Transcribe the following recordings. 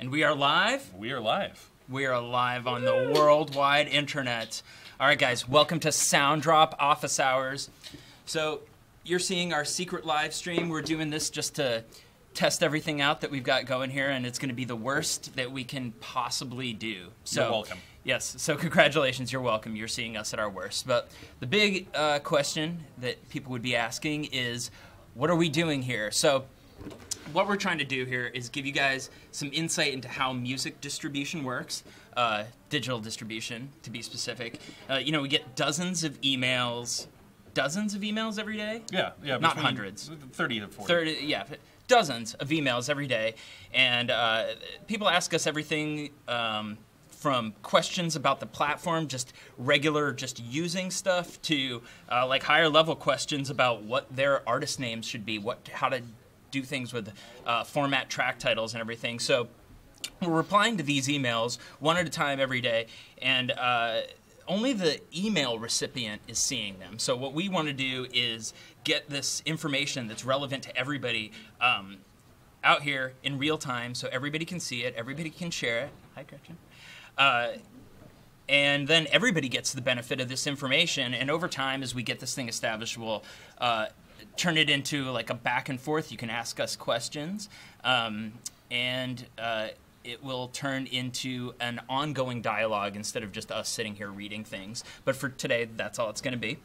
And we are live? We are live. We are live on the worldwide internet. All right, guys, welcome to Soundrop Office Hours. So you're seeing our secret live stream. We're doing this just to test everything out that we've got going here, and it's going to be the worst that we can possibly do. So, you're welcome. Yes, so congratulations, you're welcome. You're seeing us at our worst. But the big question that people would be asking is, what are we doing here? So what we're trying to do here is give you guys some insight into how music distribution works, digital distribution, to be specific. We get dozens of emails every day? Yeah. Not hundreds. 30 to 40. 30, yeah, dozens of emails every day. And people ask us everything from questions about the platform, just regular, just using stuff, to like higher level questions about what their artist names should be, how to do things with format track titles and everything. So we're replying to these emails one at a time every day, and only the email recipient is seeing them. So what we want to do is get this information that's relevant to everybody out here in real time, so everybody can see it, everybody can share it. Hi, Gretchen. And then everybody gets the benefit of this information, and over time, as we get this thing established, we'll turn it into like a back and forth. You can ask us questions, and it will turn into an ongoing dialogue instead of just us sitting here reading things. But for today, that's all it's going to be.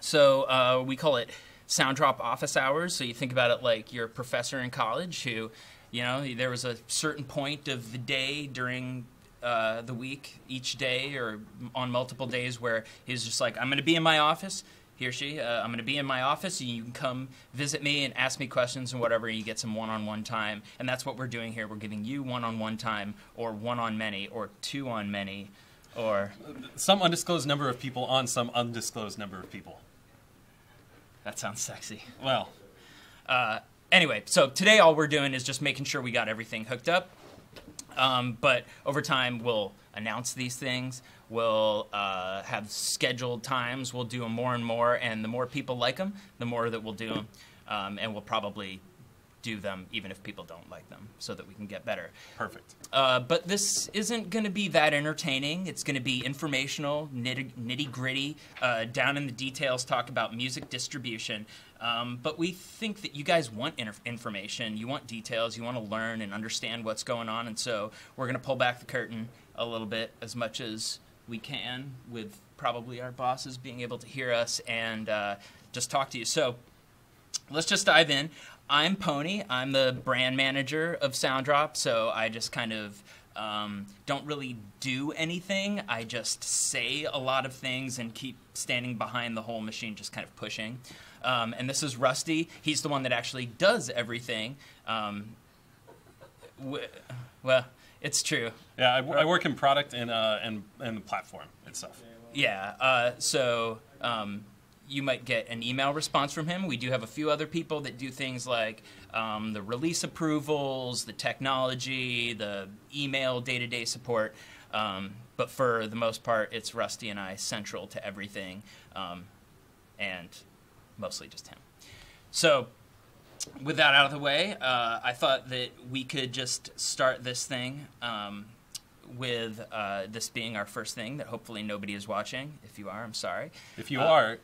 So we call it Soundrop Office Hours. So you think about it like your professor in college who, there was a certain point of the day during the week, each day or on multiple days, where he's just like, I'm going to be in my office. He or she, I'm going to be in my office, and you can come visit me and ask me questions and whatever, and you get some one-on-one time. And that's what we're doing here. We're giving you one-on-one time, or one-on-many, or two-on-many, or some undisclosed number of people on some undisclosed number of people. That sounds sexy. Well. Anyway, so today all we're doing is just making sure we got everything hooked up. But over time, we'll announce these things. We'll have scheduled times. We'll do them more and more, and the more people like them, the more that we'll do them. And we'll probably do them even if people don't like them, so that we can get better. Perfect. But this isn't going to be that entertaining. It's going to be informational, nitty-gritty, down in the details, talk about music distribution. But we think that you guys want information, you want details, you want to learn and understand what's going on, and so we're going to pull back the curtain a little bit, as much as we can, with probably our bosses being able to hear us and just talk to you. So let's just dive in. I'm Pony. I'm the brand manager of Soundrop, so I just kind of don't really do anything. I just say a lot of things and keep standing behind the whole machine, just kind of pushing. And this is Rusty. He's the one that actually does everything. Well, it's true. Yeah, I work in product and the platform itself. Yeah, so you might get an email response from him. We do have a few other people that do things like the release approvals, the technology, the email day-to-day support. But for the most part, it's Rusty and I central to everything, and mostly just him. So with that out of the way, I thought that we could just start this thing with this being our first thing that hopefully nobody is watching. If you are, I'm sorry. If you are,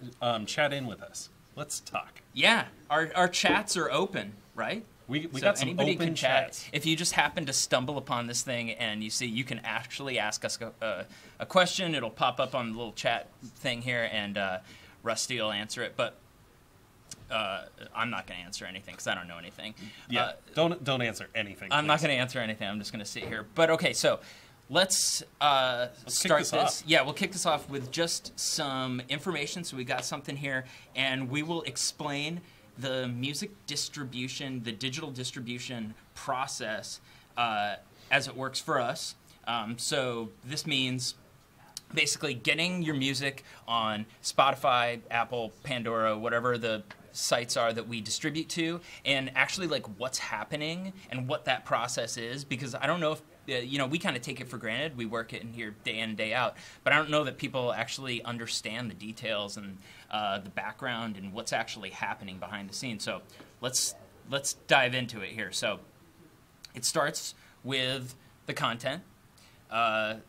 chat in with us. Let's talk. Yeah, our chats are open, right? We So got some anybody open can chat. chats. If you just happen to stumble upon this thing and you see, you can actually ask us a question. It'll pop up on the little chat thing here, and Rusty will answer it. But I'm not going to answer anything because I don't know anything. Yeah, don't answer anything. I'm not going to answer anything. I'm just going to sit here. But okay, so let's start this off. Yeah, we'll kick this off with just some information. So we got something here, and we will explain the music distribution, the digital distribution process as it works for us. So this means basically getting your music on Spotify, Apple, Pandora, whatever the sites are that we distribute to, and actually like what's happening and what that process is, because I don't know if we kind of take it for granted. We work it in here day in and day out, but I don't know that people actually understand the details and the background and what's actually happening behind the scenes. So let's dive into it here. So it starts with the content.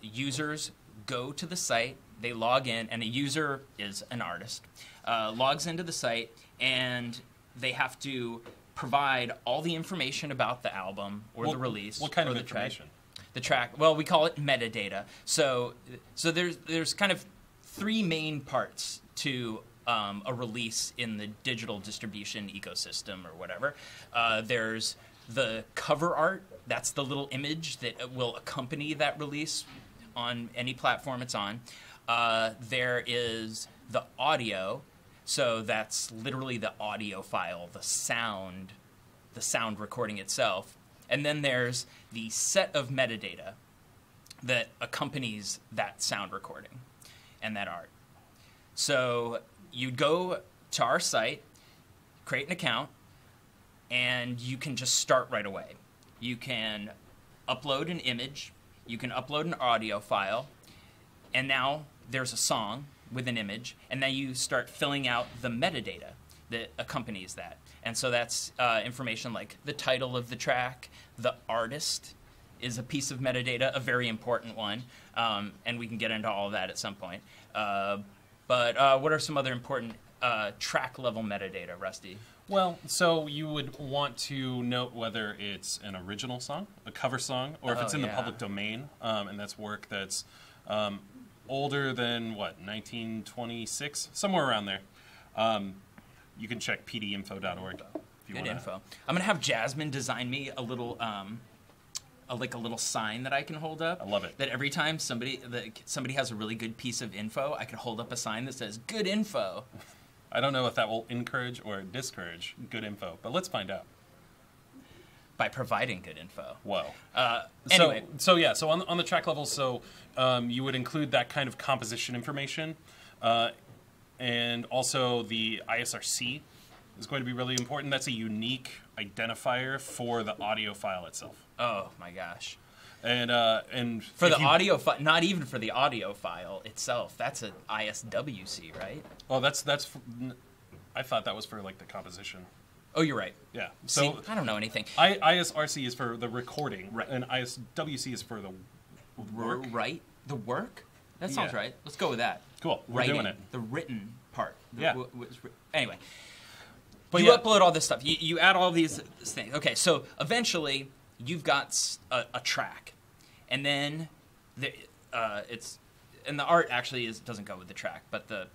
Users go to the site, they log in, and a user is an artist, logs into the site, and they have to provide all the information about the album or the release. What kind or of the information? The track. Well, we call it metadata. So there's kind of three main parts to a release in the digital distribution ecosystem or whatever. There's the cover art. That's the little image that will accompany that release on any platform it's on. There is the audio. So that's literally the audio file, the sound recording itself. And then there's the set of metadata that accompanies that sound recording and that art. So you go to our site, create an account, and you can just start right away. You can upload an image, you can upload an audio file, and now there's a song with an image, and then you start filling out the metadata that accompanies that. And so that's information like the title of the track, the artist is a piece of metadata, a very important one, and we can get into all of that at some point. But what are some other important track-level metadata, Rusty? Well, so you would want to note whether it's an original song, a cover song, or if it's in the public domain, and that's work that's older than, 1926? Somewhere around there. You can check pdinfo.org if you want. Good info. I'm going to have Jasmine design me a little a little sign that I can hold up. I love it. That every time somebody has a really good piece of info, I can hold up a sign that says, good info. I don't know if that will encourage or discourage good info, but let's find out. By providing good info. Whoa. Anyway. So on the track level, you would include that kind of composition information, and also the ISRC is going to be really important. That's a unique identifier for the audio file itself. Oh my gosh. And for the audio file, not even for the audio file itself. That's an ISWC, right? Oh, I thought that was for like the composition. Oh, you're right. Yeah. So See, I don't know anything. ISRC is for the recording, right, and ISWC is for the work. Right. The work. That sounds right. Let's go with that. Cool. We're doing it. The written part. Yeah. Anyway. But you upload all this stuff. You add all these things. Okay, so eventually you've got a track, and then the art actually doesn't go with the track, but the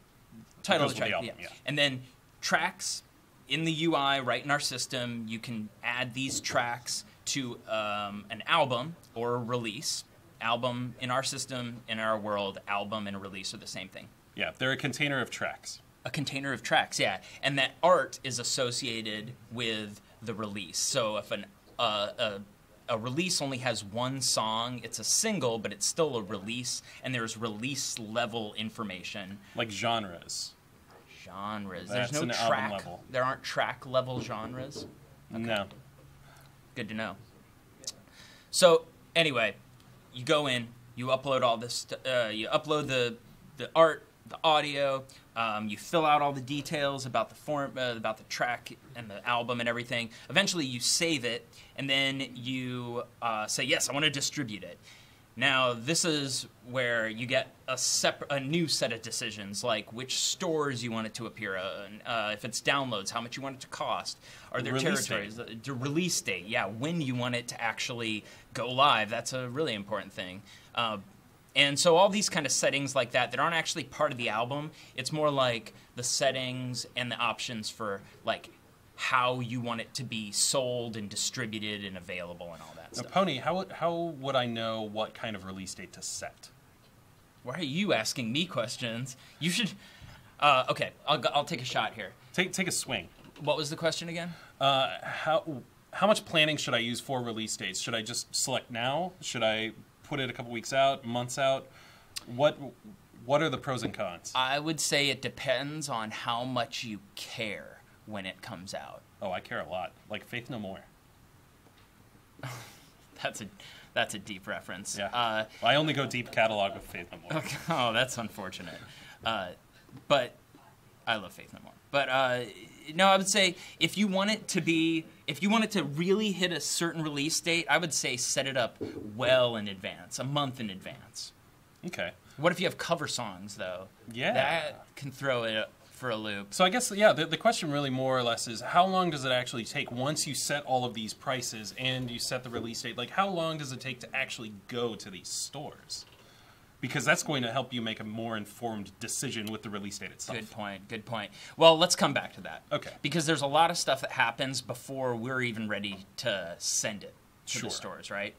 title of the track. The album, yeah. And then tracks in the UI, right in our system, you can add these tracks to an album or a release. Album in our system, in our world, album and a release are the same thing. Yeah, they're a container of tracks. A container of tracks, yeah. And that art is associated with the release. So if a release only has one song, it's a single, but it's still a release, and there's release-level information. Like genres. Genres. That's There's no an track. album level. There aren't track-level genres? Okay. No. Good to know. So, anyway, you go in, you upload all this, you upload the art, the audio, you fill out all the details about the form, about the track and the album and everything. Eventually, you save it, and then you say, "Yes, I want to distribute it." Now, this is where you get a new set of decisions, like which stores you want it to appear on, if it's downloads, how much you want it to cost, are there territories, the release date, yeah, when you want it to actually go live. That's a really important thing. And so all these kind of settings like that aren't actually part of the album. It's more like the settings and the options for like how you want it to be sold and distributed and available and all that stuff. Pony, how would I know what kind of release date to set? Why are you asking me questions? You should. Okay, I'll take a shot here. Take a swing. What was the question again? How much planning should I use for release dates? Should I just select now? Should I put it a couple weeks out, months out? What are the pros and cons? I would say it depends on how much you care when it comes out. Oh, I care a lot. Like Faith No More. That's a deep reference. Yeah. I only go deep catalog with Faith No More. Okay. Oh, that's unfortunate. But I love Faith No More. But no, I would say if you want it to really hit a certain release date, I would say set it up well in advance, a month in advance. Okay. What if you have cover songs, though? Yeah. That can throw it for a loop. So I guess, yeah, the question really more or less is how long does it actually take once you set all of these prices and you set the release date? Like, how long does it take to actually go to these stores? Because that's going to help you make a more informed decision with the release date itself. Good point. Well, let's come back to that. Okay. Because there's a lot of stuff that happens before we're even ready to send it to Sure. the stores, right?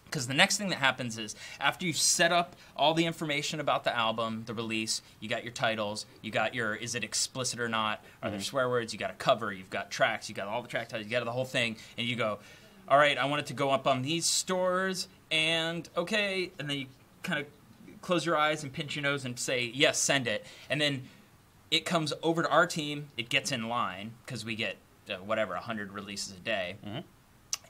Because the next thing that happens is after you've set up all the information about the album, the release, you got your titles, you got your, is it explicit or not, are there swear words, you got a cover, you've got tracks, you got all the track titles, you got the whole thing, and you go, all right, I want it to go up on these stores, and okay, and then you kind of close your eyes and pinch your nose and say, yes, send it, and then it comes over to our team, it gets in line, because we get, 100 releases a day,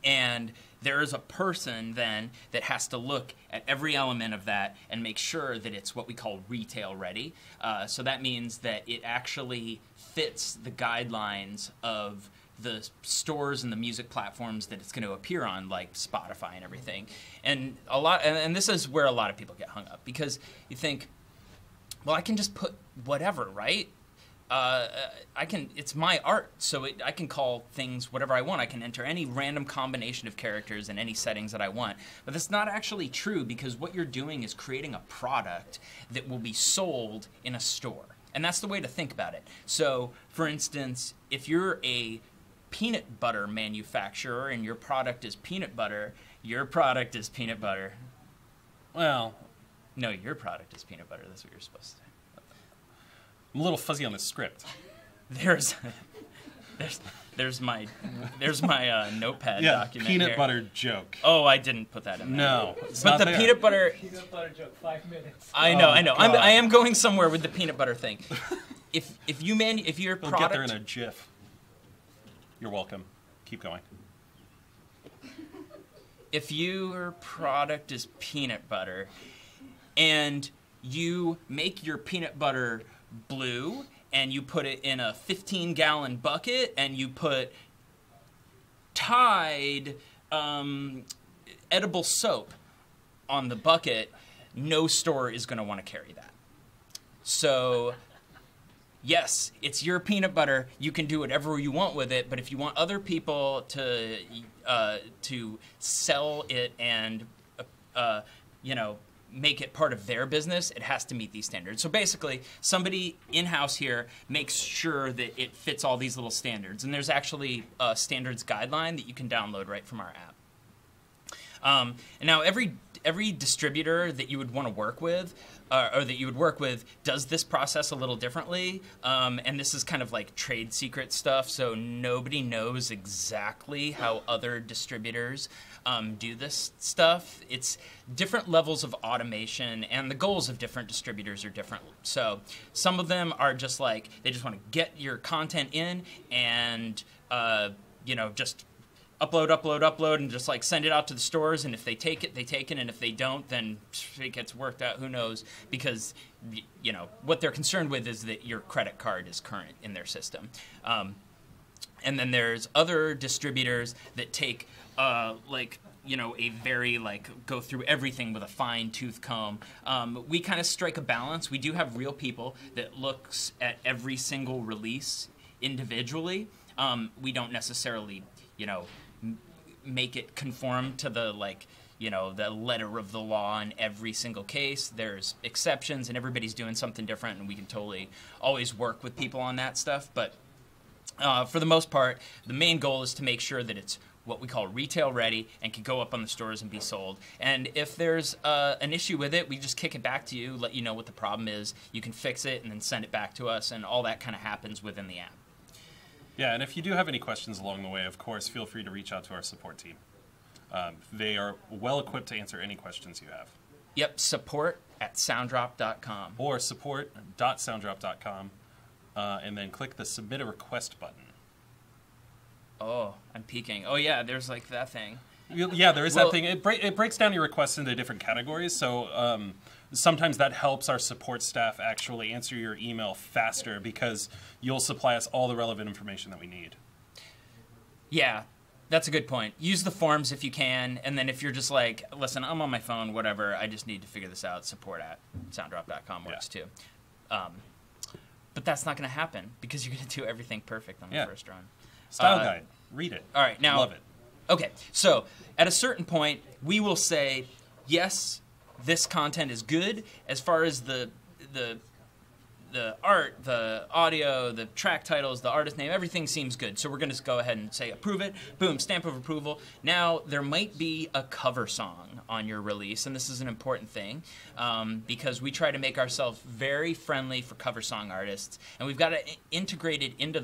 and there is a person then that has to look at every element of that and make sure that it's what we call retail ready. So that means that it actually fits the guidelines of the stores and the music platforms that it's going to appear on, like Spotify and everything. And and this is where a lot of people get hung up, because you think, well, I can just put whatever, right? It's my art, so I can call things whatever I want. I can enter any random combination of characters in any settings that I want. But that's not actually true, because what you're doing is creating a product that will be sold in a store. And that's the way to think about it. So, for instance, if you're a peanut butter manufacturer and your product is peanut butter, your product is peanut butter. Well, no, your product is peanut butter. That's what you're supposed to say. I'm a little fuzzy on the script. There's my notepad document peanut here. butter joke. Oh, I didn't put that in there. No, it's but not the there. peanut butter joke, 5 minutes. I know. God. I am going somewhere with the peanut butter thing. If your We'll product, get there in a jiff. You're welcome. Keep going. if your product is peanut butter and you make your peanut butter blue and you put it in a 15-gallon bucket and you put Tide edible soap on the bucket, no store is going to want to carry that. So yes, it's your peanut butter. You can do whatever you want with it, but if you want other people to sell it and make it part of their business, it has to meet these standards. So basically, somebody in-house here makes sure that it fits all these little standards. And there's actually a standards guideline that you can download right from our app. And now every distributor that you would want to work with, or that you would work with, does this process a little differently. And this is kind of like trade secret stuff, so nobody knows exactly how other distributors do this stuff. It's different levels of automation, and the goals of different distributors are different. So some of them are just like, they just want to get your content in and, just upload, and just like send it out to the stores, and if they take it, they take it, and if they don't, then it gets worked out, who knows, because, what they're concerned with is that your credit card is current in their system. And then there's other distributors that take, a very, go through everything with a fine-tooth comb. We kind of strike a balance. We do have real people that looks at every single release individually. We don't necessarily, make it conform to the, the letter of the law in every single case. There's exceptions, and everybody's doing something different, and we can totally always work with people on that stuff. But for the most part, the main goal is to make sure that it's what we call retail ready and can go up on the stores and be sold. And if there's an issue with it, we just kick it back to you, let you know what the problem is. You can fix it and then send it back to us, and all that kind of happens within the app. Yeah, and if you do have any questions along the way, of course, feel free to reach out to our support team. They are well equipped to answer any questions you have. Yep, support@soundrop.com. Or support.soundrop.com, and then click the Submit a Request button. Oh, I'm peeking. Oh, yeah, there's that thing. Yeah, there is that thing. It breaks down your requests into different categories. So sometimes that helps our support staff actually answer your email faster because you'll supply us all the relevant information that we need. Yeah, that's a good point. Use the forms if you can, and then if you're just like, listen, I'm on my phone, whatever, I just need to figure this out, support at soundrop.com works too. But that's not going to happen because you're going to do everything perfect on the first run. Style guide. Read it. All right, now, love it. Okay, so at a certain point, we will say, yes, this content is good as far as the art, the audio, the track titles, the artist name, everything seems good. So we're going to go ahead and say approve it. Boom, stamp of approval. Now, there might be a cover song on your release, and this is an important thing because we try to make ourselves very friendly for cover song artists, and we've got to integrate it into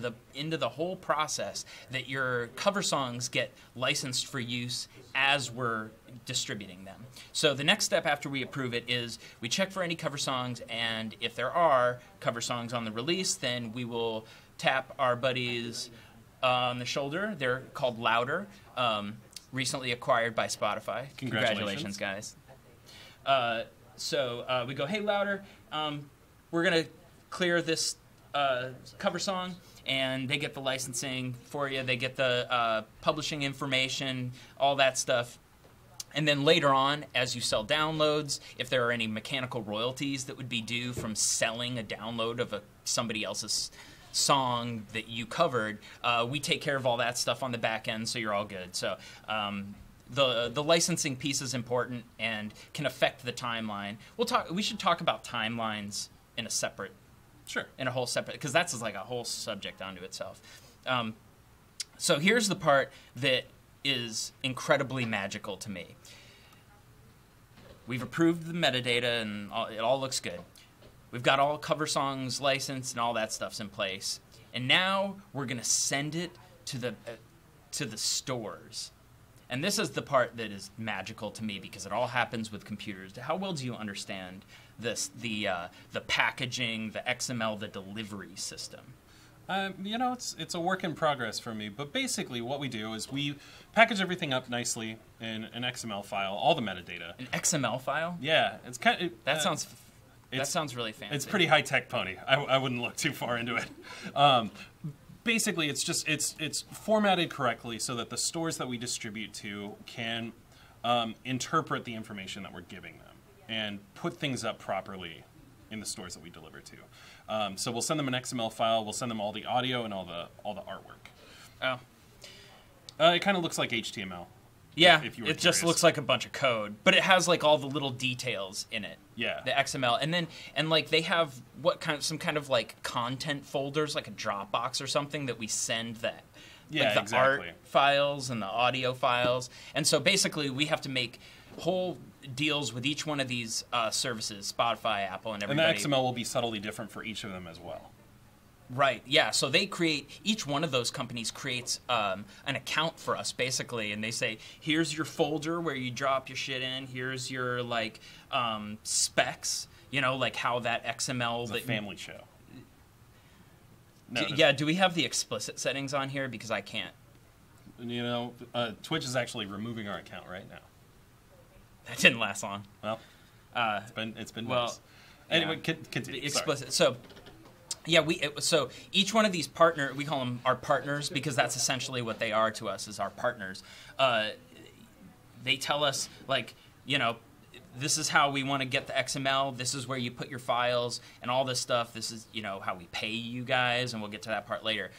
the whole process that your cover songs get licensed for use as we're distributing them. So the next step after we approve it is we check for any cover songs, and if there are cover songs on the release, then we will tap our buddies on the shoulder. They're called Louder, recently acquired by Spotify. Congratulations, guys. So we go, hey, Louder, we're going to clear this cover song, and they get the licensing for you. They get the publishing information, all that stuff. And then later on, as you sell downloads, if there are any mechanical royalties that would be due from selling a download of somebody else's song that you covered, we take care of all that stuff on the back end, so you're all good. So the licensing piece is important and can affect the timeline. We should talk about timelines in a separate, in a whole separate, because that's like a whole subject unto itself. So here's the part that is incredibly magical to me. We've approved the metadata and it all looks good. We've got all cover songs licensed and all that stuff's in place. And now we're going to send it to the stores. And this is the part that is magical to me because it all happens with computers. How well do you understand this, the packaging, the XML, the delivery system? You know, it's a work in progress for me, but basically what we do is we package everything up nicely in an XML file, all the metadata. An XML file? Yeah, it's kind of that sounds really fancy. It's pretty high tech, pony. I wouldn't look too far into it. Basically, it's formatted correctly so that the stores that we distribute to can interpret the information that we're giving them and put things up properly in the stores that we deliver to. So we'll send them an XML file. We'll send them all the audio and all the artwork. Oh. It kind of looks like HTML. Yeah, if you were it curious. just looks like a bunch of code, but it has like all the little details in it. Yeah. The XML, and like they have some kind of like content folders, like a Dropbox or something that we send that. Yeah, like the exactly. art files and the audio files, and so basically we have to make whole deals with each one of these services, Spotify, Apple, and everybody. And the XML will be subtly different for each of them as well. Right, yeah. So they each one of those companies creates an account for us, basically, and they say, here's your folder where you drop your shit in, here's your, like, specs, you know, like how that XML... It's a family show. Yeah, do we have the explicit settings on here? Because I can't. You know, Twitch is actually removing our account right now. That didn't last long. Well, it's been well, nice. Anyway, continue. Explicit. Sorry. So, yeah, so each one of these we call them our partners because that's essentially what they are to us, is our partners. They tell us, like, you know, this is how we want to get the XML. This is where you put your files and all this stuff. This is, you know, how we pay you guys, and we'll get to that part later.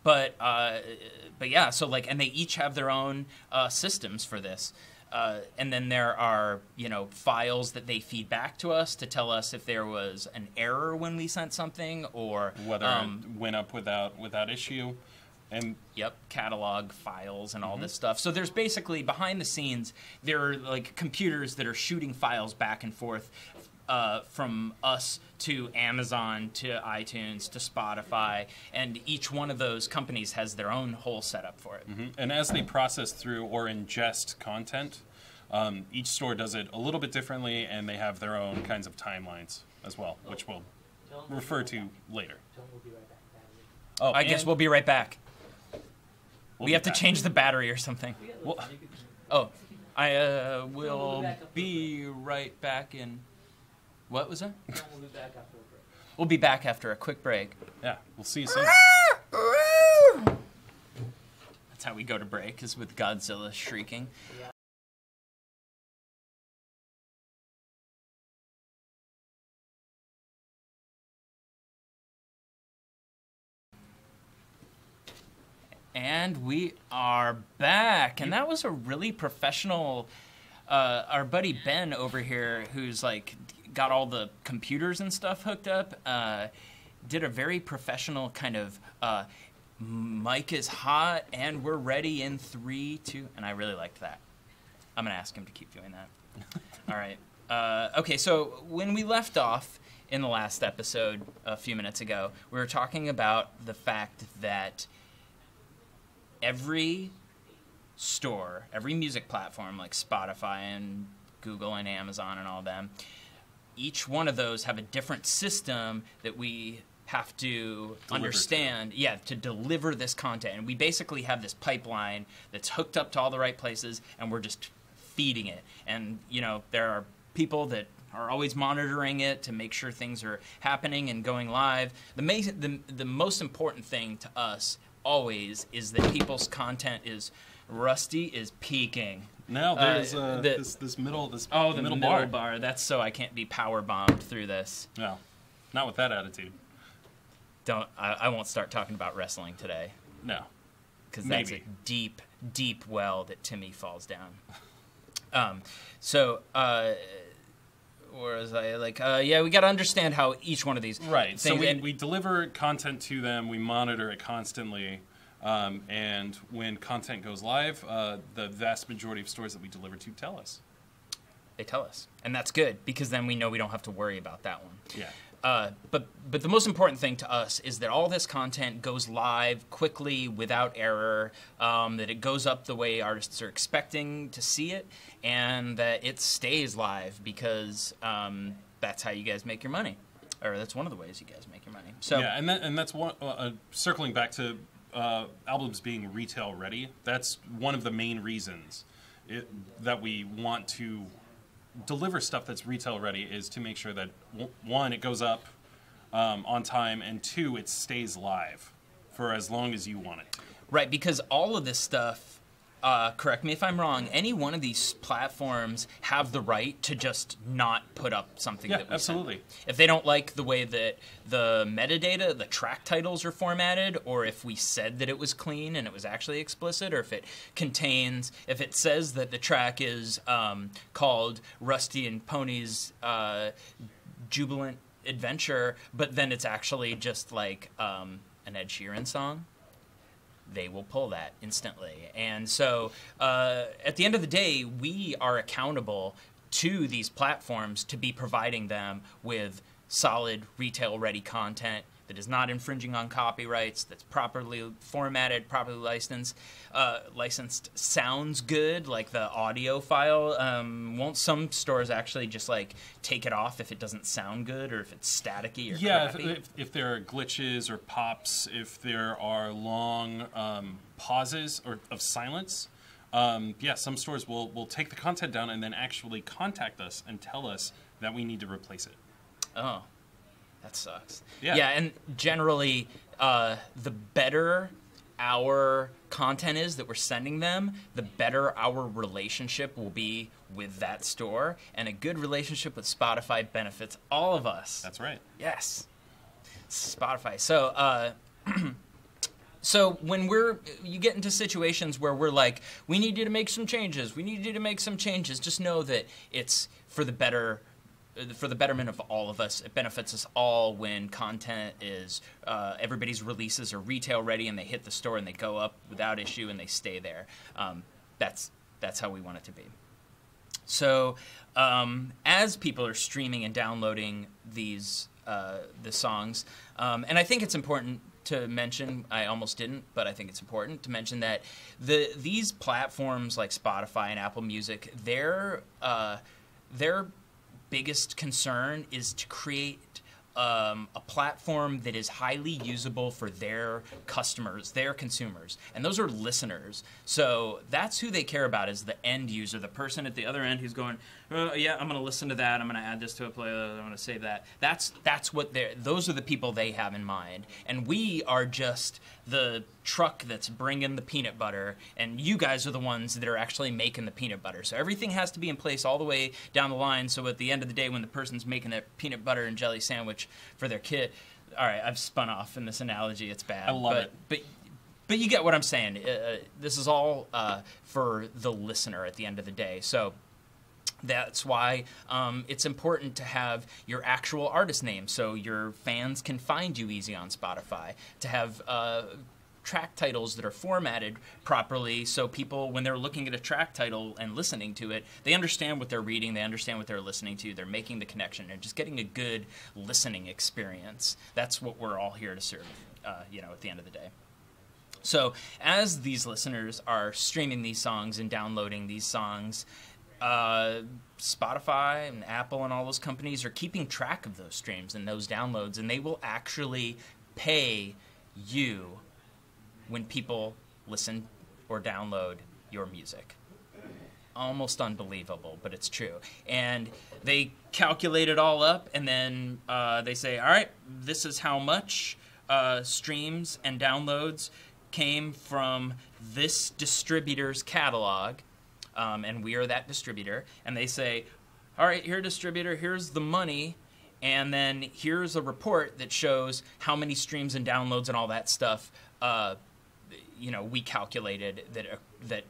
But yeah, so like, and they each have their own systems for this. And then there are, you know, files that they feed back to us to tell us if there was an error when we sent something, or whether it went up without issue. And catalog files and all this stuff. So there's basically, behind the scenes, there are like computers that are shooting files back and forth from us to Amazon, to iTunes, to Spotify, and each one of those companies has their own whole setup for it. And as they process through or ingest content, each store does it a little bit differently, and they have their own kinds of timelines as well, which we'll refer to later. Oh, I guess we'll be right back. We have to change the battery or something. Well, I will be right back in... What was that? We'll be back after a break. We'll be back after a quick break. Yeah, we'll see you soon. That's how we go to break, is with Godzilla shrieking. And we are back, and that was a really professional. Our buddy Ben over here, who's like got all the computers and stuff hooked up, did a very professional kind of mic is hot, and we're ready in 3, 2, and I really liked that. I'm gonna ask him to keep doing that. All right. Okay, so when we left off in the last episode a few minutes ago, we were talking about the fact that every store, every music platform like Spotify and Google and Amazon and all them, each one of those have a different system that we have to understand, to deliver this content. And we basically have this pipeline that's hooked up to all the right places, and we're just feeding it. And, you know, there are people that are always monitoring it to make sure things are happening and going live. The most important thing to us always is that people's content is Rusty is peaking. Now there's this middle bar. That's so I can't be power bombed through this. No, not with that attitude. I won't start talking about wrestling today. No, because that's a deep, deep well that Timmy falls down. Whereas I we got to understand how each one of these things. So we deliver content to them. We monitor it constantly, and when content goes live, the vast majority of stores that we deliver to tell us. They tell us, and that's good because then we know we don't have to worry about that one. Yeah. But the most important thing to us is that all this content goes live quickly, without error, that it goes up the way artists are expecting to see it, and that it stays live because that's how you guys make your money, or that's one of the ways you guys make your money. So yeah, and that's one. Circling back to albums being retail ready, that's one of the main reasons that we want to deliver stuff that's retail ready, is to make sure that one, it goes up on time, and two, it stays live for as long as you want it to. Right, because all of this stuff, correct me if I'm wrong, any one of these platforms have the right to just not put up something that we absolutely send. If they don't like the way that the metadata, the track titles are formatted, or if we said that it was clean and it was actually explicit, or if it says that the track is called Rusty and Pony's Jubilant Adventure, but then it's actually just like an Ed Sheeran song, they will pull that instantly. And so at the end of the day, we are accountable to these platforms to be providing them with solid retail-ready content that is not infringing on copyrights, that's properly formatted, properly licensed, sounds good, like the audio file. Won't some stores actually just like take it off if it doesn't sound good or if it's staticky or crappy? if there are glitches or pops, if there are long pauses or of silence, some stores will take the content down and then actually contact us and tell us that we need to replace it. Oh. That sucks. Yeah, and generally, the better our content is that we're sending them, the better our relationship will be with that store. And a good relationship with Spotify benefits all of us. That's right. Yes. Spotify. So, so when you get into situations where we're like, we need you to make some changes, just know that it's for the betterment of all of us. It benefits us all when content is everybody's releases are retail ready and they hit the store and they go up without issue and they stay there. That's how we want it to be. So as people are streaming and downloading the songs, and I think it's important to mention, I almost didn't, but I think it's important to mention that these platforms like Spotify and Apple Music, their biggest concern is to create a platform that is highly usable for their customers, their consumers, and those are listeners. So that's who they care about, is the end user, the person at the other end who's going, yeah, I'm going to listen to that, I'm going to add this to a playlist, I'm going to save that. That's what those are the people they have in mind, and we are just the truck that's bringing the peanut butter, and you guys are the ones that are actually making the peanut butter. So everything has to be in place all the way down the line, so at the end of the day, when the person's making that peanut butter and jelly sandwich for their kid, all right, I've spun off in this analogy, it's bad. I love it. But you get what I'm saying. This is all for the listener at the end of the day. So that's why it's important to have your actual artist name so your fans can find you easy on Spotify, to have track titles that are formatted properly so people, when they're looking at a track title and listening to it, they understand what they're reading, they understand what they're listening to, they're making the connection, and just getting a good listening experience. That's what we're all here to serve, at the end of the day. So as these listeners are streaming these songs and downloading these songs, Spotify and Apple and all those companies are keeping track of those streams and those downloads, and they will actually pay you when people listen or download your music. Almost unbelievable, but it's true. And they calculate it all up, and then they say, all right, this is how much streams and downloads came from this distributor's catalog, and we are that distributor. And they say, all right, here, distributor, here's the money, and then here's a report that shows how many streams and downloads and all that stuff we calculated that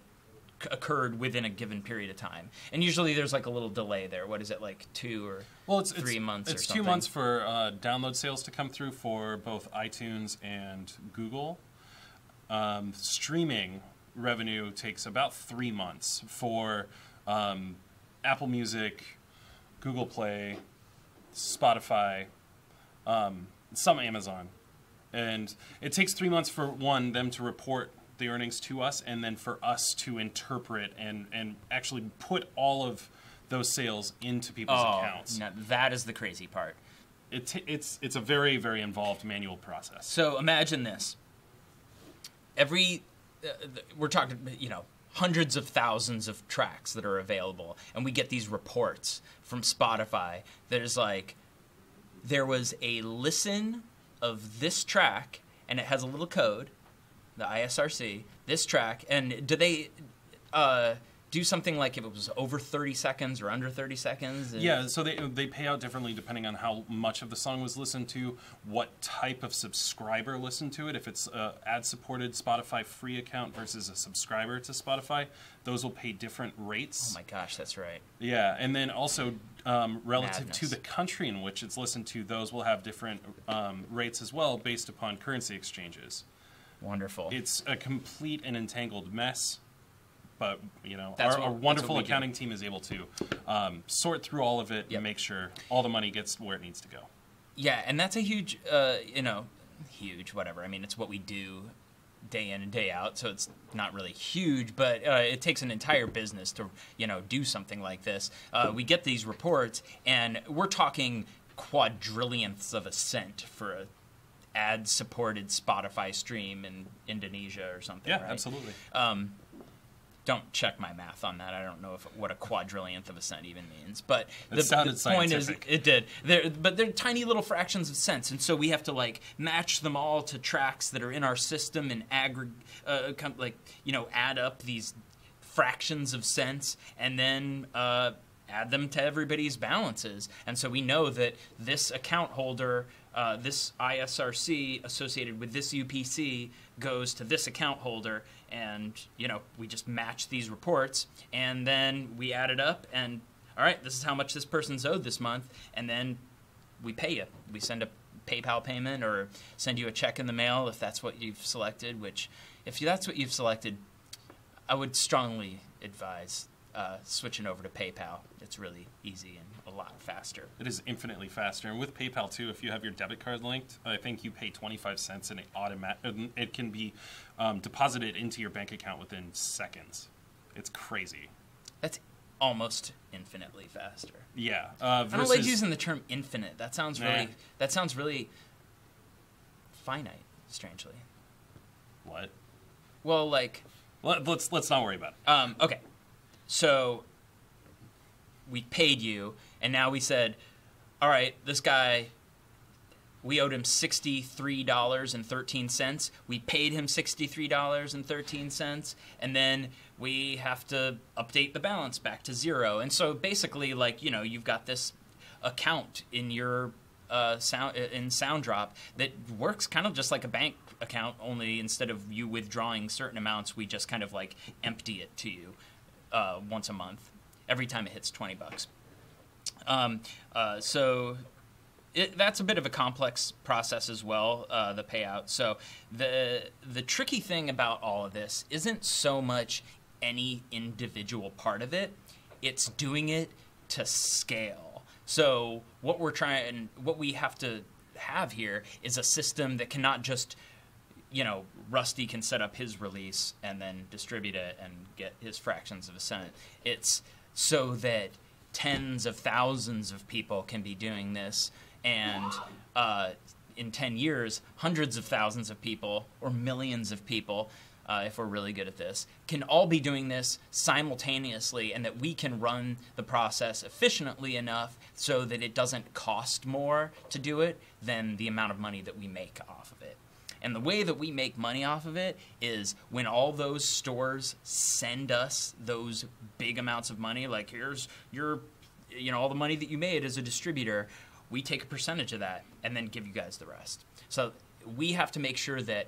occurred within a given period of time. And usually there's like a little delay there. What is it, like 2 or 3 months or something? It's 2 months for download sales to come through for both iTunes and Google. Streaming revenue takes about 3 months for Apple Music, Google Play, Spotify, some Amazon. And it takes 3 months for them to report the earnings to us, and then for us to interpret and actually put all of those sales into people's accounts. Now that is the crazy part. It's a very, very involved manual process. So imagine this. We're talking, hundreds of thousands of tracks that are available, and we get these reports from Spotify that is like, there was a listen of this track, and it has a little code, the ISRC, this track, and do they do something like if it was over 30 seconds or under 30 seconds? Yeah, so they pay out differently depending on how much of the song was listened to, what type of subscriber listened to it. If it's an ad-supported Spotify free account versus a subscriber to Spotify, those will pay different rates. Oh my gosh, that's right. Yeah, and then also relative Madness. to the country in which it's listened to, those will have different rates as well based upon currency exchanges. Wonderful. It's a complete and entangled mess. But, our what wonderful we do. accounting team is able to sort through all of it and make sure all the money gets where it needs to go. Yeah, and that's a huge, huge, whatever. I mean, it's what we do day in and day out, so it's not really huge, but it takes an entire business to, do something like this. We get these reports, and we're talking quadrillionths of a cent for a ad-supported Spotify stream in Indonesia or something, Yeah, right? absolutely. Don't check my math on that. I don't know what a quadrillionth of a cent even means. But It sounded the point is, scientific. it did. But they're tiny little fractions of cents, and so we have to match them all to tracks that are in our system and add up these fractions of cents, and then add them to everybody's balances. And so we know that this account holder, this ISRC associated with this UPC goes to this account holder, and we just match these reports, and then we add it up, and all right, this is how much this person's owed this month, and then we pay you. We send a PayPal payment or send you a check in the mail if that's what you've selected, which if that's what you've selected, I would strongly advise switching over to PayPal. It's really easy and a lot faster. It is infinitely faster. And with PayPal, too, if you have your debit card linked, I think you pay 25 cents and it can be deposited into your bank account within seconds. It's crazy. That's almost infinitely faster. Yeah. I don't like using the term infinite. That sounds really finite, strangely. What? Well, like... Let's not worry about it. Okay. So we paid you, and now we said, all right, this guy, we owed him $63.13. We paid him $63.13, and then we have to update the balance back to zero. And so basically, like, you know, you've got this account in your Soundrop that works kind of just like a bank account, only instead of you withdrawing certain amounts, we just kind of like empty it to you once a month, every time it hits $20. So that's a bit of a complex process as well, the payout. So the tricky thing about all of this isn't so much any individual part of it, it's doing it to scale. So what we have to have here is a system that cannot just, you know, Rusty can set up his release and then distribute it and get his fractions of a cent. It's so that tens of thousands of people can be doing this, and in 10 years, hundreds of thousands of people, or millions of people, if we're really good at this, can all be doing this simultaneously, and that we can run the process efficiently enough so that it doesn't cost more to do it than the amount of money that we make off of it. And the way that we make money off of it is when all those stores send us those big amounts of money, like here's your, you know, all the money that you made as a distributor, we take a percentage of that and then give you guys the rest. So we have to make sure that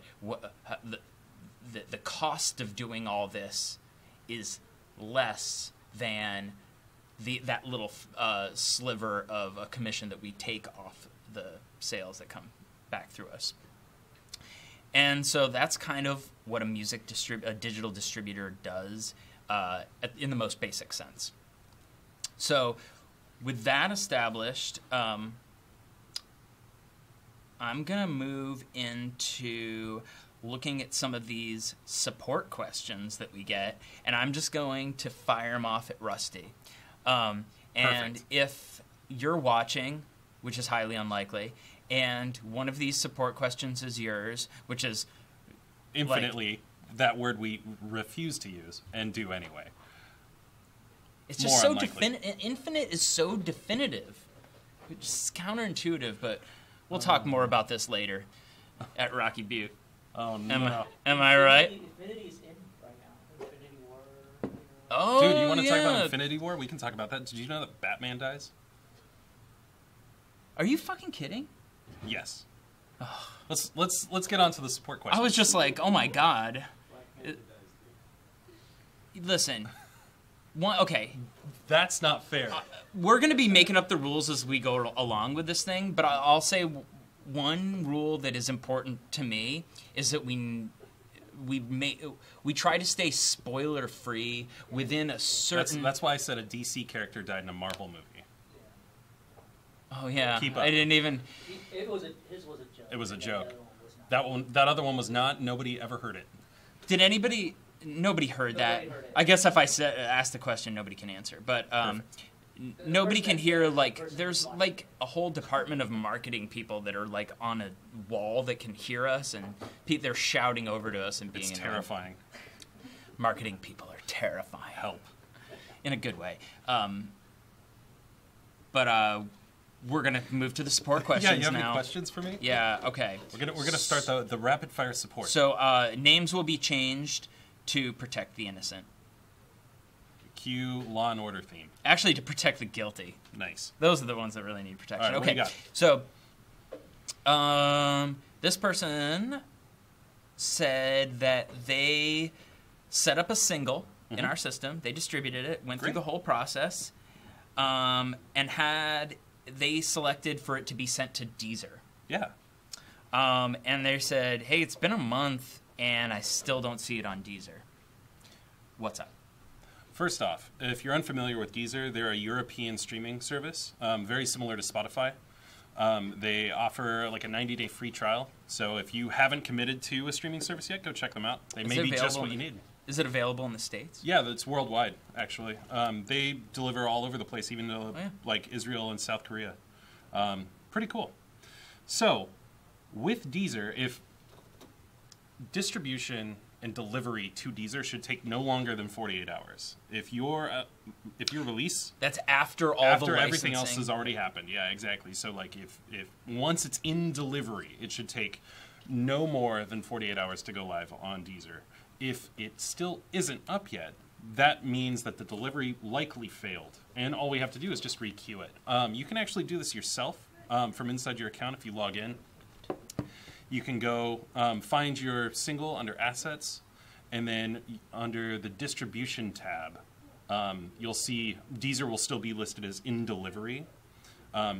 the cost of doing all this is less than that little sliver of a commission that we take off the sales that come back through us. And so that's kind of what a digital distributor does in the most basic sense. So with that established, I'm going to move into looking at some of these support questions that we get, and I'm just going to fire them off at Rusty. And if you're watching, which is highly unlikely, and one of these support questions is yours, which is infinitely that word we refuse to use and do anyway. It's just so definitive. Infinite is so definitive. It's counterintuitive, but we'll talk more about this later at Rocky Butte. Oh, no. Am I right? Infinity's in right now. Infinity War. Oh, dude, you want to talk about Infinity War? We can talk about that. Did you know that Batman dies? Are you fucking kidding? Yes. Let's get on to the support question. I was just like, oh my god. Listen. Okay. That's not fair. We're going to be making up the rules as we go along with this thing, but I'll say one rule that is important to me is that we try to stay spoiler free within a certain. That's why I said a DC character died in a Marvel movie. Oh yeah, Keep up. I didn't even. His was a joke. It was a joke. The other one was not. That other one was not. Nobody ever heard it. Did anybody? Nobody heard that. Heard it. I guess if I ask the question, nobody can answer. But nobody can hear. Like, there's like a whole department of marketing people that are like on a wall that can hear us, and they're shouting over to us and being. It's terrifying. Marketing people are terrifying. Help. In a good way. We're gonna move to the support questions now. Yeah, you have any questions for me? Yeah. Okay. We're gonna start the rapid fire support. So names will be changed to protect the innocent. Cue Law and Order theme. Actually, to protect the guilty. Nice. Those are the ones that really need protection. All right, okay. what So this person said that they set up a single in our system. They distributed it, went through the whole process, and they selected for it to be sent to Deezer. Yeah. And they said, hey, it's been a month, and I still don't see it on Deezer. What's up? First off, if you're unfamiliar with Deezer, they're a European streaming service, very similar to Spotify. They offer like a 90-day free trial. So if you haven't committed to a streaming service yet, go check them out. They may be just what you need. Is it available in the States? Yeah, it's worldwide, actually. They deliver all over the place, even though, yeah. like Israel and South Korea. Pretty cool. So, with Deezer, if distribution and delivery to Deezer should take no longer than 48 hours. If your release... That's after all after the licensing. everything else has already happened. Yeah, exactly. So, like, if once it's in delivery, it should take no more than 48 hours to go live on Deezer. If it still isn't up yet, that means that the delivery likely failed. And all we have to do is just re-queue it. You can actually do this yourself from inside your account if you log in. You can go find your single under Assets, and then under the Distribution tab, you'll see Deezer will still be listed as in delivery.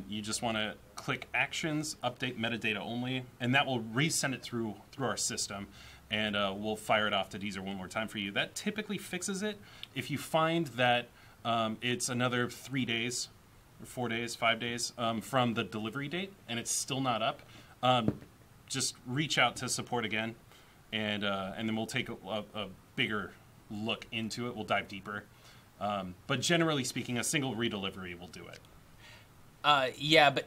You just want to click Actions, Update Metadata Only, and that will resend it through our system, and we'll fire it off to Deezer one more time for you. That typically fixes it. If you find that it's another 3 days, or 4 days, 5 days from the delivery date, and it's still not up, just reach out to support again, and then we'll take a bigger look into it. We'll dive deeper. But generally speaking, a single redelivery will do it. Yeah, but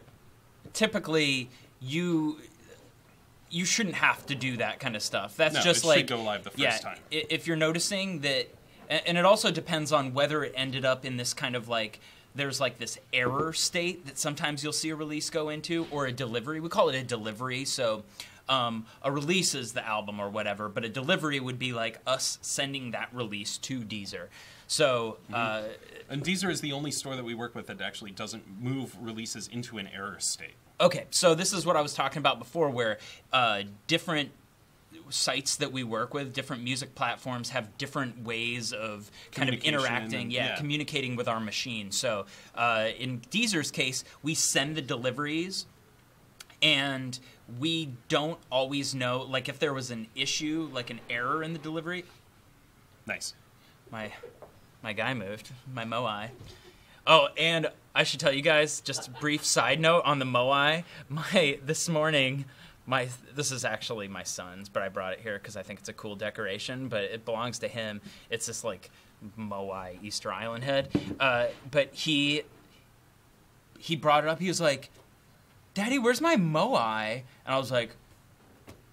typically you shouldn't have to do that kind of stuff. That's just it like should go live the first time. If you're noticing that, and it also depends on whether it ended up in this kind of like, there's like this error state that sometimes you'll see a release go into, or a delivery. We call it a delivery. So a release is the album or whatever, but a delivery would be like us sending that release to Deezer. So, and Deezer is the only store that we work with that actually doesn't move releases into an error state. Okay, so this is what I was talking about before, where different sites that we work with, different music platforms, have different ways of kind of interacting, communicating with our machine. So in Deezer's case, we send the deliveries, and we don't always know, like if there was an issue, like an error in the delivery. Nice. My guy moved, my Moai. Oh, and I should tell you guys, just a brief side note on the Moai. This morning, this is actually my son's, but I brought it here because I think it's a cool decoration, but it belongs to him. It's this like Moai Easter Island head. But he brought it up. He was like, "Daddy, where's my Moai?" And I was like,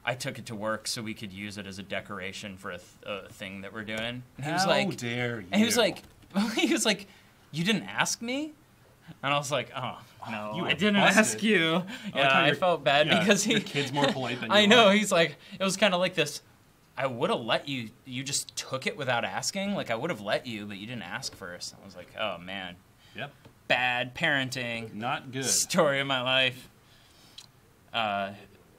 I took it to work so we could use it as a decoration for a thing that we're doing. And he was like, "How dare you?" And he was like, "You didn't ask me?" And I was like, "Oh no, I didn't ask you." Yeah, I felt bad because your kid's more polite than you. I know. He's like, it was kind of like this. I would have let you. You just took it without asking. Like I would have let you, but you didn't ask first. I was like, oh man. Yep. Bad parenting. Not good. Story of my life.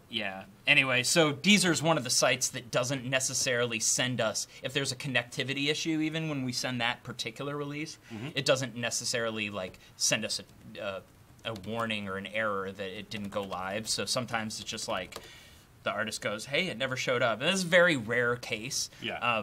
Yeah. Anyway, so Deezer's one of the sites that doesn't necessarily send us, if there's a connectivity issue, even when we send that particular release, it doesn't necessarily like send us a warning or an error that it didn't go live. So sometimes it's just like the artist goes, "Hey, it never showed up." And this is a very rare case. Yeah.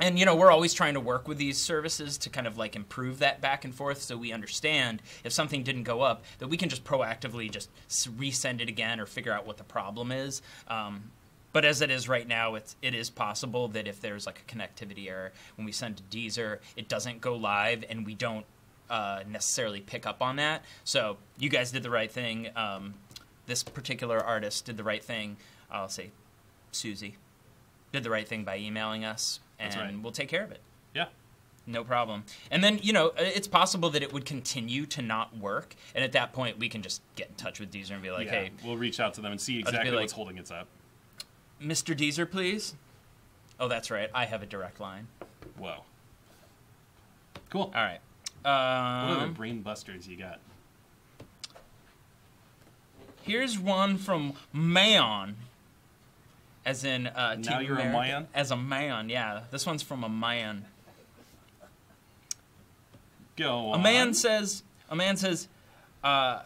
And, you know, we're always trying to work with these services to kind of like improve that back and forth so we understand if something didn't go up, that we can just proactively just resend it again or figure out what the problem is. But as it is right now, it is possible that if there's like a connectivity error, when we send to Deezer, it doesn't go live and we don't necessarily pick up on that. So you guys did the right thing. This particular artist did the right thing. I'll say Susie did the right thing by emailing us. And we'll take care of it. Yeah. No problem. And then, you know, it's possible that it would continue to not work. And at that point, we can just get in touch with Deezer and be like, hey. We'll reach out to them and see exactly what's holding it up. Mr. Deezer, please. Oh, that's right. I have a direct line. Whoa. Cool. All right. What other brain busters you got? Here's one from Mayon. As in, now you're America. a Mayan? As a man, yeah. This one's from a man. Go on. A man says, I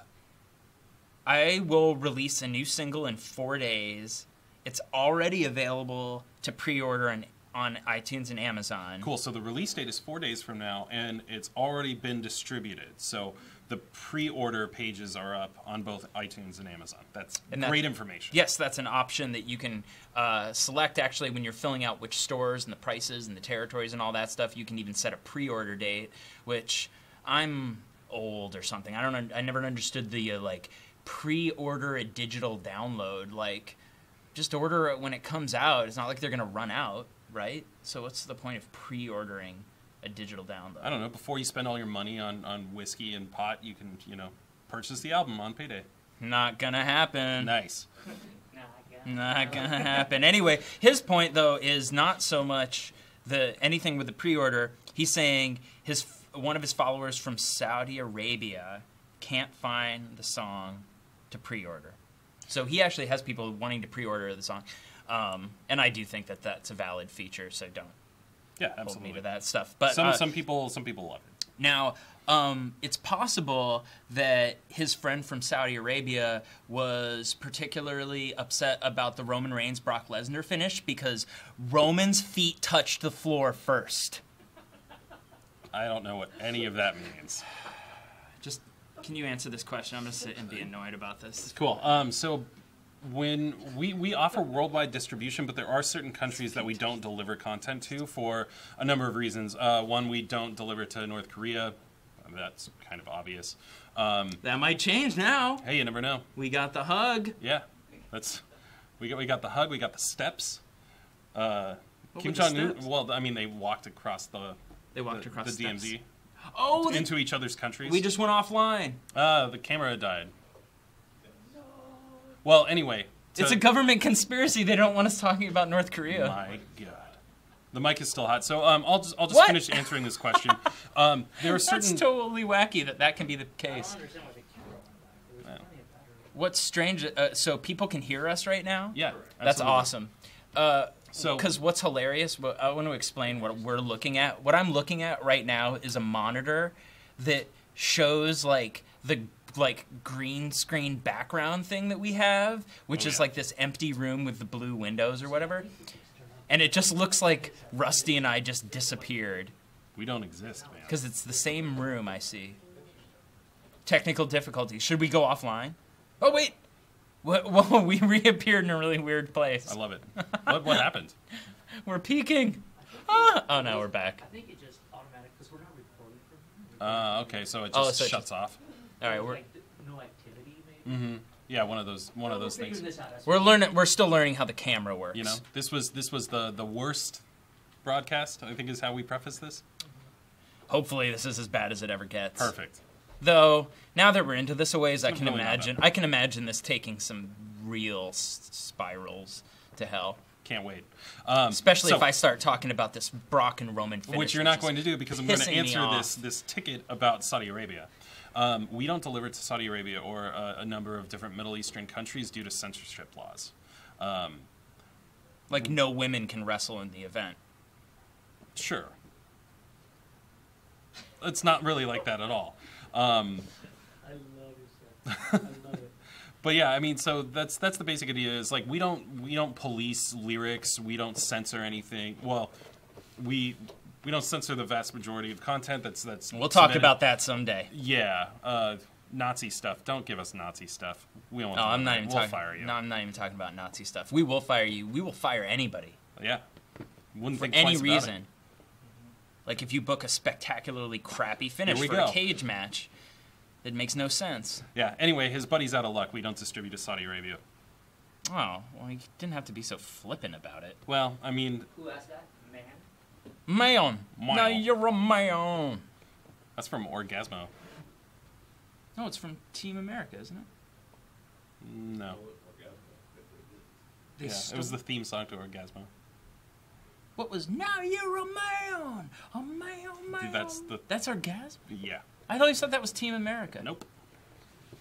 will release a new single in 4 days. It's already available to pre-order on iTunes and Amazon. Cool. So the release date is 4 days from now, and it's already been distributed. So the pre-order pages are up on both iTunes and Amazon. That's great information. Yes, that's an option that you can select actually when you're filling out which stores and the prices and the territories and all that stuff. You can even set a pre-order date, which I'm old or something. I never understood the like pre-order a digital download. Like, just order it when it comes out. It's not like they're going to run out, right? So what's the point of pre-ordering a digital download? I don't know. Before you spend all your money on whiskey and pot, you can, purchase the album on payday. Not gonna happen. Nice. Not gonna happen. Anyway, his point though is not so much anything with the pre-order. He's saying one of his followers from Saudi Arabia can't find the song to pre-order. So he actually has people wanting to pre-order the song, and I do think that that's a valid feature. So don't hold me to that stuff. But some people love it. Now, it's possible that his friend from Saudi Arabia was particularly upset about the Roman Reigns Brock Lesnar finish because Roman's feet touched the floor first. I don't know what any of that means. Just, can you answer this question? I'm going to sit and be annoyed about this. Cool. So when we offer worldwide distribution, but there are certain countries that we don't deliver content to for a number of reasons. One, we don't deliver to North Korea. That's kind of obvious. That might change now. Hey, you never know. We got the hug. Yeah, we got the hug. We got the steps. Kim Jong-un. Well, I mean, they walked across the DMZ. Steps. Oh, into each other's countries. We just went offline. The camera died. Well, anyway. It's a government conspiracy. They don't want us talking about North Korea. My God. The mic is still hot. So I'll just finish answering this question. There are certain... That's totally wacky that can be the case. I don't understand why the camera went back. There was plenty of battery. What's strange, so people can hear us right now? Yeah. That's absolutely. awesome. Because what's hilarious, I want to explain what we're looking at. What I'm looking at right now is a monitor that shows like the green screen background thing that we have, which is like this empty room with the blue windows or whatever. And it just looks like Rusty and I just disappeared. We don't exist, man. Because it's the same room I see. Technical difficulties. Should we go offline? Oh, wait. Well, we reappeared in a really weird place. I love it. What happened? We're peeking. Oh, no, we're back. I think it just automatic because we're not recording from here. Okay, so it just shuts off. All right, we're Like no activity, maybe. Mm-hmm. Yeah, one of those things. This out. That's we're learning. We're still learning how the camera works. You know, this was the worst broadcast, I think, is how we preface this. Hopefully, this is as bad as it ever gets. Perfect. Though now that we're into this a ways, I can really imagine this taking some real spirals to hell. Can't wait. Especially if I start talking about this Brock and Roman finish, which you're not going to do because I'm going to pissing me answer this ticket about Saudi Arabia. We don't deliver to Saudi Arabia or a number of different Middle Eastern countries due to censorship laws. Like no women can wrestle in the event. Sure. It's not really like that at all. I love your stuff. I love it. But yeah, I mean, so that's the basic idea. Is like we don't police lyrics. We don't censor anything. Well, we don't censor the vast majority of content. That's. We'll talk about that someday. Yeah, Nazi stuff. Don't give us Nazi stuff. We don't. No, I'm not even talking. We'll fire you. No, I'm not even talking about Nazi stuff. We will fire you. We will fire anybody. Yeah. Wouldn't for think any twice about reason. it. Like if you book a spectacularly crappy finish for a cage match, it makes no sense. Yeah. Anyway, his buddy's out of luck. We don't distribute to Saudi Arabia. Oh, well, you didn't have to be so flippant about it. Well, I mean. Who asked that? Man. Man. No, you're a man. That's from Orgasmo. No, it's from Team America, isn't it? No. They It was the theme song to Orgasmo. What was now you're a man, a man. Dude, that's Orgasmo. Yeah. I thought you said that was Team America. Nope.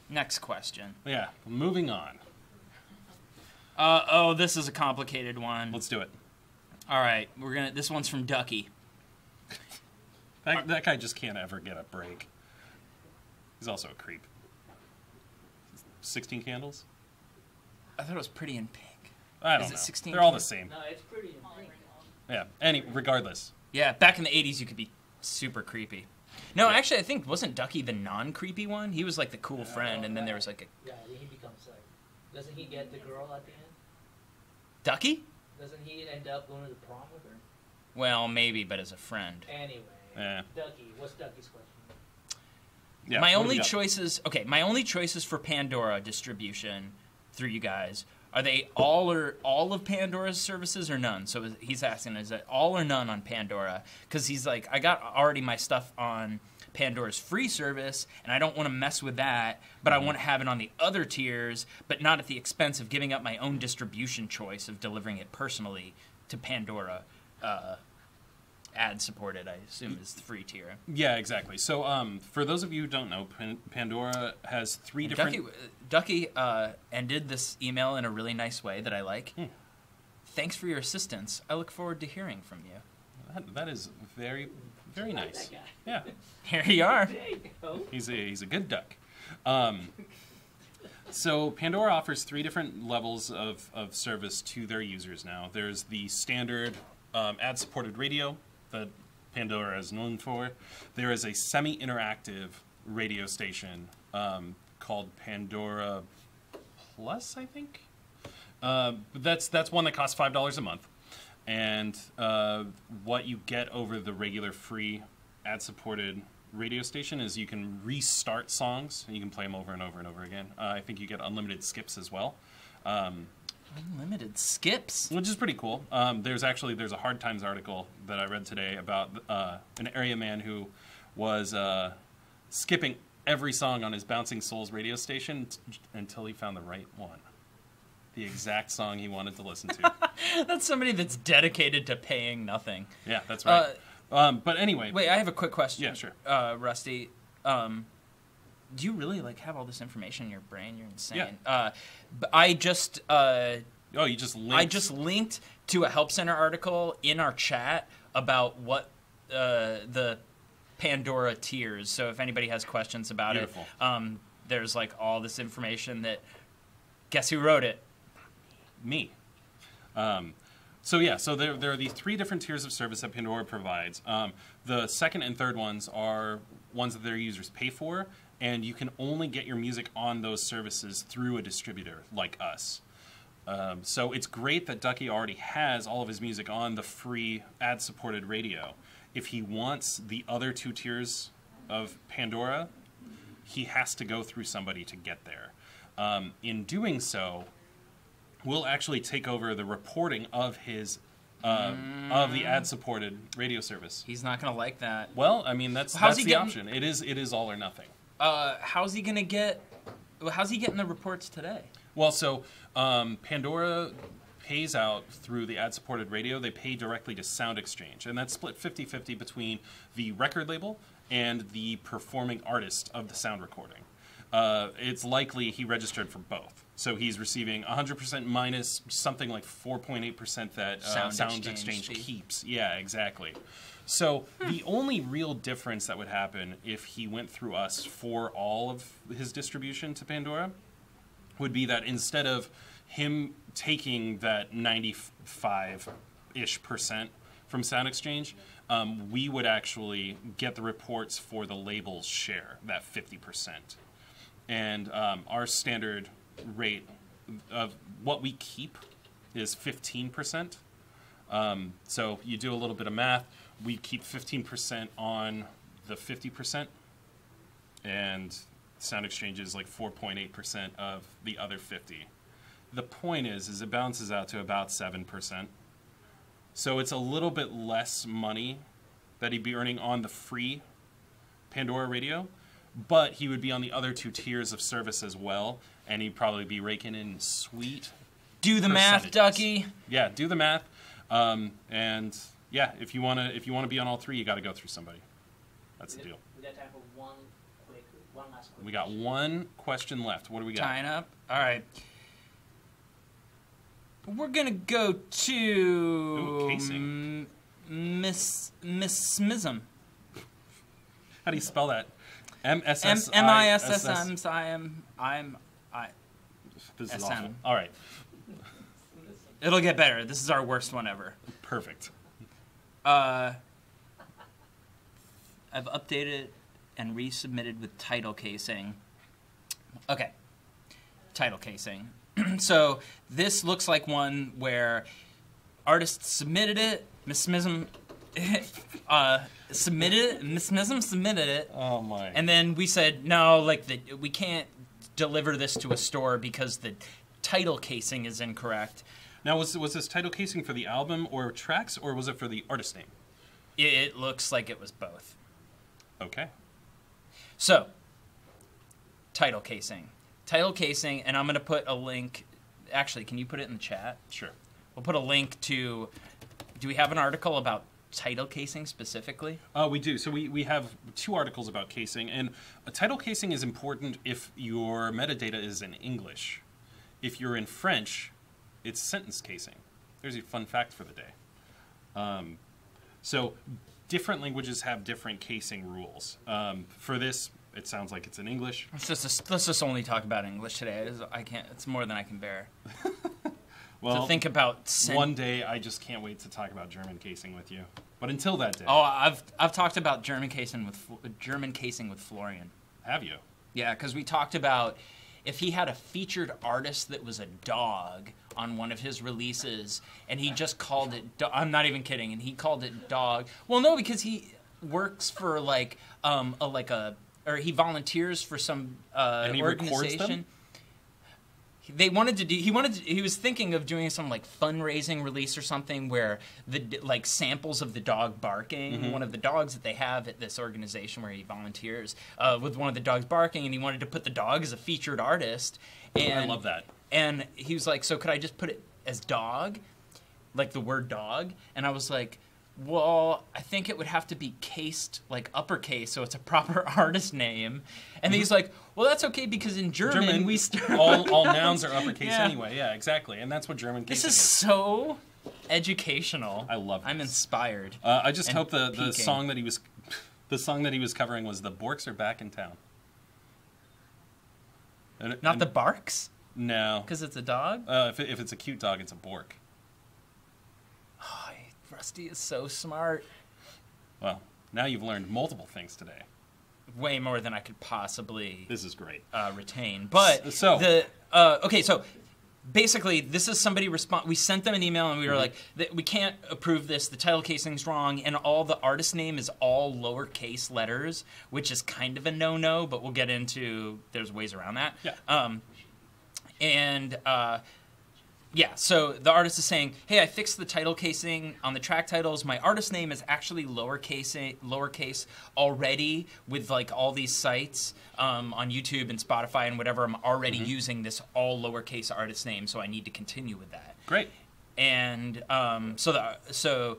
Next question. Yeah. Moving on. This is a complicated one. Let's do it. All right, this one's from Ducky. That guy just can't ever get a break. He's also a creep. 16 Candles? I thought it was Pretty in Pink. I don't Is it know. 16 They're all the Candles? same. No, it's pretty in pink. Yeah. Regardless. Yeah, back in the 80s, you could be super creepy. No, actually, I think, wasn't Ducky the non-creepy one? He was like the cool friend, and then there was like a... Yeah, then he becomes like... Doesn't he get the girl at the end? Ducky? Doesn't he end up going to the prom with her? Well, maybe, but as a friend. Anyway, Ducky. What's Ducky's question? Yeah, my only choices for Pandora distribution through you guys, are they all of Pandora's services or none? So he's asking, is it all or none on Pandora? Because he's like, I got already my stuff on Pandora's free service, and I don't want to mess with that, but I want to have it on the other tiers, but not at the expense of giving up my own distribution choice of delivering it personally to Pandora. Ad-supported, I assume, is the free tier. Yeah, exactly. So for those of you who don't know, Pandora has three different... Ducky ended this email in a really nice way that I like. Thanks for your assistance. I look forward to hearing from you. That is very, very nice. Yeah. Here you are. There you go. He's a good duck. So Pandora offers three different levels of service to their users now. There's the standard ad-supported radio that Pandora is known for. There is a semi-interactive radio station called Pandora Plus, I think. That's one that costs $5 a month. And what you get over the regular free ad-supported radio station is you can restart songs. And you can play them over and over and over again. I think you get unlimited skips as well. Unlimited skips? Which is pretty cool. There's a Hard Times article that I read today about an area man who was skipping every song on his Bouncing Souls radio station until he found the right one. The exact song he wanted to listen to. That's somebody that's dedicated to paying nothing. Yeah, that's right. But anyway. Wait, I have a quick question. Yeah, sure. Rusty. Do you really have all this information in your brain? You're insane. Yeah. But I just you just linked. I just linked to a Help Center article in our chat about what the Pandora tiers. So if anybody has questions about it, there's all this information that. Guess who wrote it? Me. So there are these three different tiers of service that Pandora provides. The second and third ones are ones that their users pay for, and you can only get your music on those services through a distributor like us. So it's great that Ducky already has all of his music on the free ad-supported radio. If he wants the other two tiers of Pandora, he has to go through somebody to get there. In doing so, we'll actually take over the reporting of his of the ad-supported radio service. He's not going to like that. Well, I mean that's the option. It is all or nothing. How's he getting the reports today? Well, so Pandora pays out through the ad-supported radio. They pay directly to Sound Exchange, and that's split 50-50 between the record label and the performing artist of the sound recording. It's likely he registered for both. So he's receiving 100% minus something like 4.8% that Sound Exchange keeps. Yeah, exactly. So the only real difference that would happen if he went through us for all of his distribution to Pandora would be that instead of him taking that 95-ish% from Sound Exchange, we would actually get the reports for the label's share, that 50%. And our standard rate of what we keep is 15%. So you do a little bit of math. We keep 15% on the 50%, and Sound Exchange is like 4.8% of the other 50. The point is it balances out to about 7%. So it's a little bit less money that he'd be earning on the free Pandora radio, but he would be on the other two tiers of service as well, and he'd probably be raking in sweet Do the math, Ducky. Yeah, do the math. And yeah, if you wanna be on all three, you got to go through somebody. That's the deal. We got time for one last question. We got one question left. What do we got? Tying up. All right. We're gonna go to casing. Miss Smism. How do you spell that? M-S-S-I-S-S. M-I-S-S-M-I-M. This is SM. awful. All right. It'll get better. This is our worst one ever. Perfect. I've updated and resubmitted with title casing. Okay, title casing. So this looks like one where artists submitted it, Miss Mism submitted it, Miss Mism submitted it. Oh my! And then we said no, like we can't deliver this to a store because the title casing is incorrect. Now, was this title casing for the album or tracks, or was it for the artist name? It looks like it was both. Okay. So, title casing. Title casing, and I'm going to put a link. Actually, can you put it in the chat? Sure. We'll put a link to... Do we have an article about title casing specifically? We do. So we have 2 articles about casing, and a title casing is important if your metadata is in English. If you're in French, it's sentence casing. There's a fun fact for the day. So different languages have different casing rules. For this, it sounds like it's in English. Let's just only talk about English today. I can't. It's more than I can bear. Well, to think about one day, I just can't wait to talk about German casing with you. But until that day, oh, I've talked about German casing with Florian. Have you? Yeah, because we talked about if he had a featured artist that was a dog on one of his releases, and he just called it. I'm not even kidding, and he called it dog. Well, no, because he works for or he volunteers for some and he organization. records them? He was thinking of doing some like fundraising release or something where the like samples of the dog barking, one of the dogs that they have at this organization where he volunteers, with one of the dogs barking, and he wanted to put the dog as a featured artist. And I love that. And he was like, so could I just put it as dog? Like the word dog? And I was like, well, I think it would have to be cased like uppercase, so it's a proper artist name. And he's like, well, that's okay because in German we start all nouns are uppercase anyway. Yeah, exactly. And that's what German casing is. This is so educational. I love this. I'm inspired. I just hope the song that he was covering was "The Borks Are Back in Town." Not the Barks? No, because it's a dog. If it's a cute dog, it's a Bork. Oh, Rusty is so smart. Well, now you've learned multiple things today. Way more than I could possibly. This is great. Retain. But okay, so basically, this is somebody respond. We sent them an email and we were like, we can't approve this. The title casing's wrong, and all the artist name is all lowercase letters, which is kind of a no-no. But we'll get into. There's ways around that. Yeah. Yeah, so the artist is saying, hey, I fixed the title casing on the track titles. My artist name is actually lowercase already with like all these sites on YouTube and Spotify and whatever. I'm already using this all lowercase artist name, so I need to continue with that. Great. And so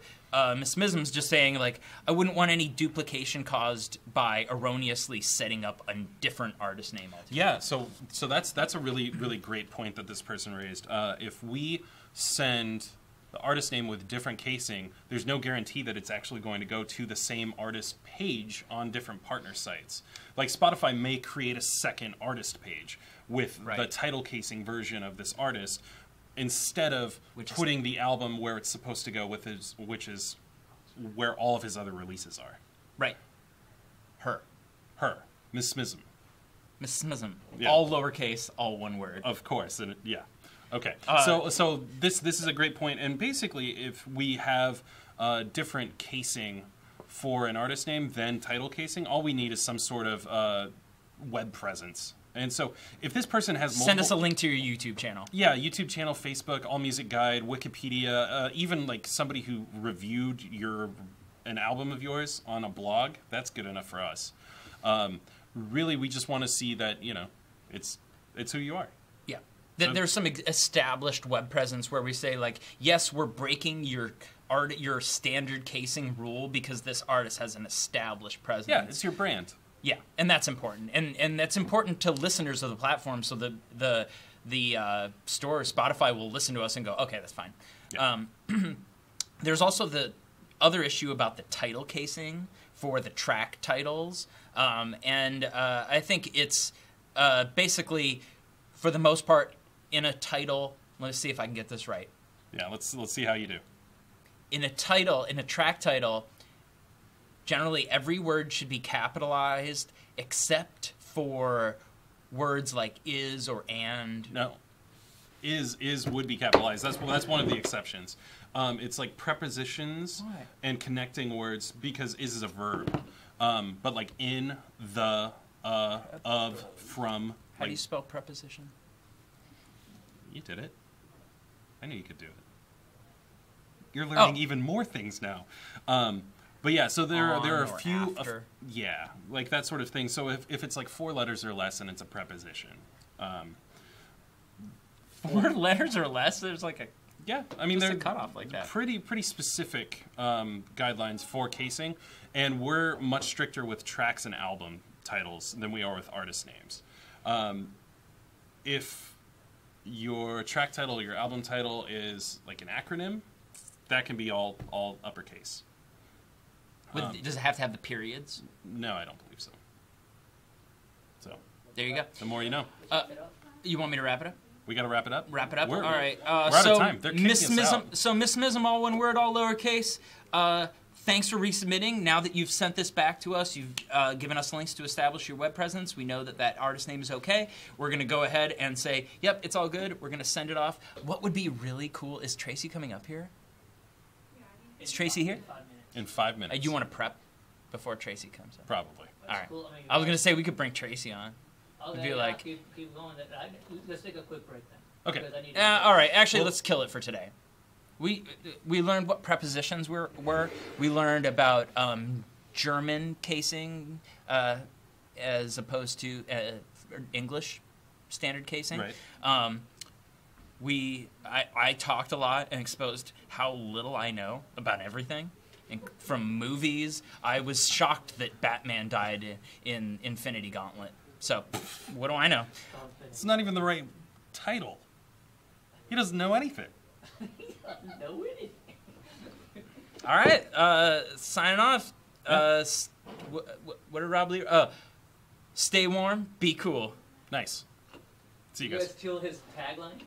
Miss Mism's just saying, like, I wouldn't want any duplication caused by erroneously setting up a different artist name altogether. Yeah, so that's a really, really great point that this person raised. If we send the artist name with different casing, there's no guarantee that it's actually going to go to the same artist page on different partner sites. Like Spotify may create a second artist page with the title casing version of this artist, instead of putting the album where it's supposed to go with which is where all of his other releases are. Right. Her. Miss Smism. Miss Smism. Yeah. All lowercase, all one word. Of course. And yeah. Okay. So this is a great point. And basically, if we have different casing for an artist name than title casing, all we need is some sort of web presence. And so, if this person has multiple... Send us a link to your YouTube channel. Yeah, YouTube channel, Facebook, AllMusic Guide, Wikipedia, even like somebody who reviewed an album of yours on a blog. That's good enough for us. Really, we just want to see that it's who you are. Yeah, there's some established web presence where we say like, yes, we're breaking your standard casing rule because this artist has an established presence. Yeah, it's your brand. Yeah, and that's important, and that's important to listeners of the platform. So the store, Spotify, will listen to us and go, okay, that's fine. Yeah. There's also the other issue about the title casing for the track titles, and I think it's basically, for the most part, in a title. Let's see if I can get this right. Yeah, let's see how you do. in a title, in a track title, generally every word should be capitalized except for words like is or and. No. Is would be capitalized. That's one of the exceptions. It's like prepositions and connecting words because is a verb. But like in, the, of, from. How do you spell preposition? You did it. I knew you could do it. You're learning even more things now. But yeah, so there are a few, yeah, like that sort of thing. So if it's like 4 letters or less, and it's a preposition. 4 letters or less, there's like a I mean just they're a cutoff like that. Pretty specific guidelines for casing, and we're much stricter with tracks and album titles than we are with artist names. If your track title or your album title is like an acronym, that can be all uppercase. Does it have to have the periods? No, I don't believe so. So there you go. the more you know. You want me to wrap it up? We got to wrap it up. Wrap it up. We're all right. we're out of time. They're kicking us out. So Miss Mism, all one word, all lowercase. Thanks for resubmitting. Now that you've sent this back to us, you've given us links to establish your web presence. We know that artist name is okay. We're going to go ahead and say, yep, it's all good. We're going to send it off. What would be really cool, is Tracy coming up here? Is Tracy here? In 5 minutes. You want to prep before Tracy comes up? Probably. All right. Cool. I was going to say we could bring Tracy on. Okay, be like- keep going. Let's take a quick break then. Okay. Because I need All right. Actually, let's kill it for today. We learned what prepositions were. We learned about German casing as opposed to English standard casing. Right. I talked a lot and exposed how little I know about everything. And from movies, I was shocked that Batman died in Infinity Gauntlet. So, what do I know? It's not even the right title. He doesn't know anything. know anything. All right, signing off. What did Rob leave? Stay warm, be cool. Nice. See you You guys. guys steal his tagline?